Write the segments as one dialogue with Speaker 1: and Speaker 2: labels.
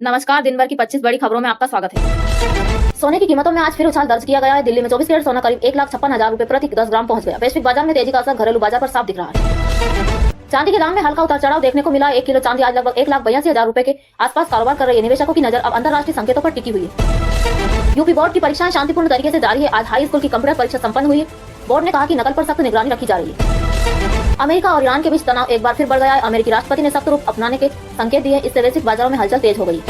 Speaker 1: नमस्कार, दिन भर की 25 बड़ी खबरों में आपका स्वागत है। सोने की कीमतों में आज फिर उछाल दर्ज किया गया है। दिल्ली में 24 कैरेट सोना करीब 1,56,000 रुपए प्रति 10 ग्राम पहुंच गया। वैश्विक बाजार में तेजी का असर घरेलू बाजार पर साफ दिख रहा है। चांदी के दाम में हल्का उतार चढ़ाव देखने को मिला। 1 किलो चांदी आज लगभग 1,82,000 रुपए के आसपास कारोबार कर रही है। निवेशकों की नजर अब अंतर्राष्ट्रीय संकेतों पर टिकी हुई है। यूपी बोर्ड की परीक्षाएं शांतिपूर्ण तरीके से जारी है। आज हाई स्कूल की कंप्यूटर परीक्षा संपन्न हुई है। बोर्ड ने कहा कि नकल पर सख्त निगरानी रखी जा रही है। अमेरिका और ईरान के बीच तनाव एक बार फिर बढ़ गया है। अमेरिकी राष्ट्रपति ने सख्त रूप अपनाने के संकेत दिए। इससे वैश्विक बाजारों में हलचल तेज हो गई।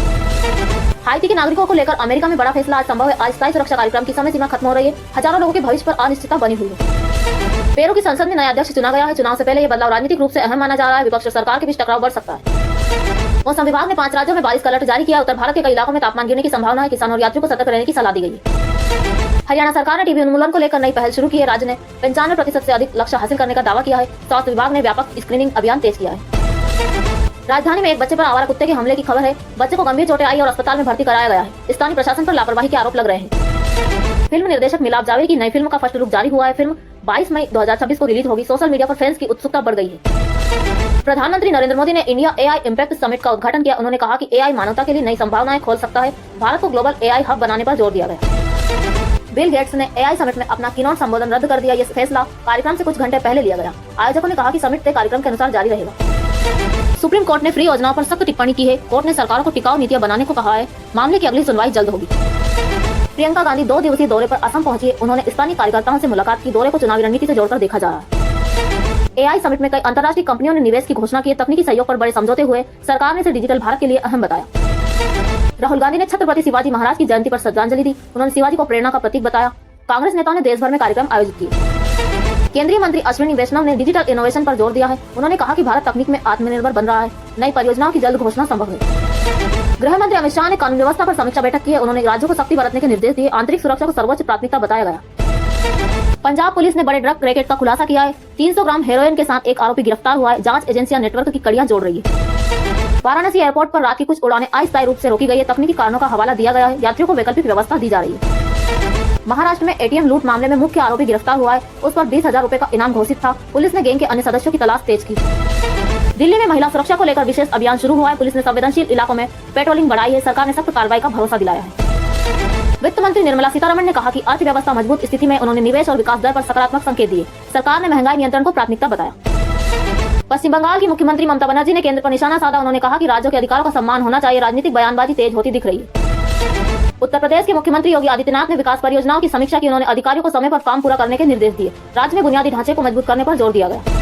Speaker 1: हाइती के नागरिकों को लेकर अमेरिका में बड़ा फैसला आज संभव है। आज स्थायी सुरक्षा कार्यक्रम की समय सीमा खत्म हो रही है। हजारों लोगों के भविष्य पर अनिश्चितता बनी हुई है। पेरू की संसद में नया अध्यक्ष चुना गया है। चुनाव से पहले यह बदलाव राजनीतिक रूप से अहम माना जा रहा है। विपक्ष और सरकार के बीच टकराव बढ़ सकता है। मौसम विभाग ने 5 राज्यों में बारिश का अलर्ट जारी किया। उत्तर भारत के कई इलाकों में तापमान गिरने की संभावना है। किसानों और यात्रियों को सतर्क रहने की सलाह दी गई है। हरियाणा सरकार ने टीबी उन्मूलन को लेकर नई पहल शुरू की है। राज्य ने 95% से अधिक लक्ष्य हासिल करने का दावा किया है। स्वास्थ्य विभाग ने व्यापक स्क्रीनिंग अभियान तेज किया है। राजधानी में एक बच्चे पर आवारा कुत्ते के हमले की खबर है। बच्चे को गंभीर चोटें आई और अस्पताल में भर्ती कराया गया है। स्थानीय प्रशासन पर लापरवाही के आरोप लग रहे हैं। फिल्म निर्देशक मिलाप जावेद की नई फिल्म का फर्स्ट लुक जारी हुआ है। फिल्म 22 मई 2026 को रिलीज होगी। सोशल मीडिया पर फैंस की उत्सुकता बढ़ गई है। प्रधानमंत्री नरेंद्र मोदी ने इंडिया एआई इम्पैक्ट समिट का उद्घाटन किया। उन्होंने कहा कि एआई मानवता के लिए नई संभावनाएं खोल सकता है। भारत को ग्लोबल एआई हब बनाने पर जोर दिया गया। बिल गेट्स ने एआई समिट में अपना कीनोट संबोधन रद्द कर दिया। यह फैसला कार्यक्रम से कुछ घंटे पहले लिया गया। आयोजकों ने कहा कि समिट तय कार्यक्रम के अनुसार जारी रहेगा। सुप्रीम कोर्ट ने फ्री योजनाओं पर सख्त टिप्पणी की है। कोर्ट ने सरकारों को टिकाऊ नीतियां बनाने को कहा है। मामले की अगली सुनवाई जल्द होगी। प्रियंका गांधी 2 दिवसीय दौरे पर असम पहुंची है। उन्होंने स्थानीय कार्यकर्ताओं से मुलाकात की। दौरे को चुनावी रणनीति से जोड़कर देखा जा रहा है। एआई समिट में कई अंतर्राष्ट्रीय कंपनियों ने निवेश की घोषणा की है। तकनीकी सहयोग पर बड़े समझौते हुए। सरकार ने इसे डिजिटल भारत के लिए अहम बताया। राहुल गांधी ने छत्रपति शिवाजी महाराज की जयंती पर श्रद्धांजलि दी। उन्होंने शिवाजी को प्रेरणा का प्रतीक बताया। कांग्रेस नेताओं ने देश भर में कार्यक्रम आयोजित किए। केंद्रीय मंत्री अश्विनी वैष्णव ने डिजिटल इनोवेशन पर जोर दिया है। उन्होंने कहा कि भारत तकनीक में आत्मनिर्भर बन रहा है। नई परियोजनाओं की जल्द घोषणा संभव है। गृह मंत्री अमित शाह ने कानून व्यवस्था पर समीक्षा बैठक की है। उन्होंने राज्यों को सख्ती बरतने के निर्देश दिए। आंतरिक सुरक्षा को सर्वोच्च प्राथमिकता बताया गया। पंजाब पुलिस ने बड़े ड्रग रैकेट का खुलासा किया है। 300 ग्राम हेरोइन के साथ एक आरोपी गिरफ्तार हुआ है। जांच एजेंसियां नेटवर्क की कड़ियां जोड़ रही है। वाराणसी एयरपोर्ट पर रात की कुछ उड़ानें अस्थायी रूप से रोकी गई है। तकनीकी कारणों का हवाला दिया गया है। यात्रियों को वैकल्पिक व्यवस्था दी जा रही है। महाराष्ट्र में एटीएम लूट मामले में मुख्य आरोपी गिरफ्तार हुआ है। उस पर 20,000 रुपए का इनाम घोषित था। पुलिस ने गैंग के अन्य सदस्यों की तलाश तेज की। दिल्ली में महिला सुरक्षा को लेकर विशेष अभियान शुरू हुआ है। पुलिस ने संवेदनशील इलाकों में पेट्रोलिंग बढ़ाई है। सरकार ने सख्त कार्रवाई का भरोसा दिलाया है। वित्त मंत्री निर्मला सीतारमण ने कहा कि अर्थव्यवस्था मजबूत स्थिति में। उन्होंने निवेश और विकास दर पर सकारात्मक संकेत दिए। सरकार ने महंगाई नियंत्रण को प्राथमिकता बताया। पश्चिम बंगाल की मुख्यमंत्री ममता बनर्जी ने केंद्र पर निशाना साधा। उन्होंने कहा कि राज्यों के अधिकारों का सम्मान होना चाहिए। राजनीतिक बयानबाजी तेज होती दिख रही है। उत्तर प्रदेश के मुख्यमंत्री योगी आदित्यनाथ ने विकास परियोजनाओं की समीक्षा की। उन्होंने अधिकारियों को समय पर काम पूरा करने के निर्देश दिए। राज्य में बुनियादी ढांचे को मजबूत करने पर जोर दिया गया।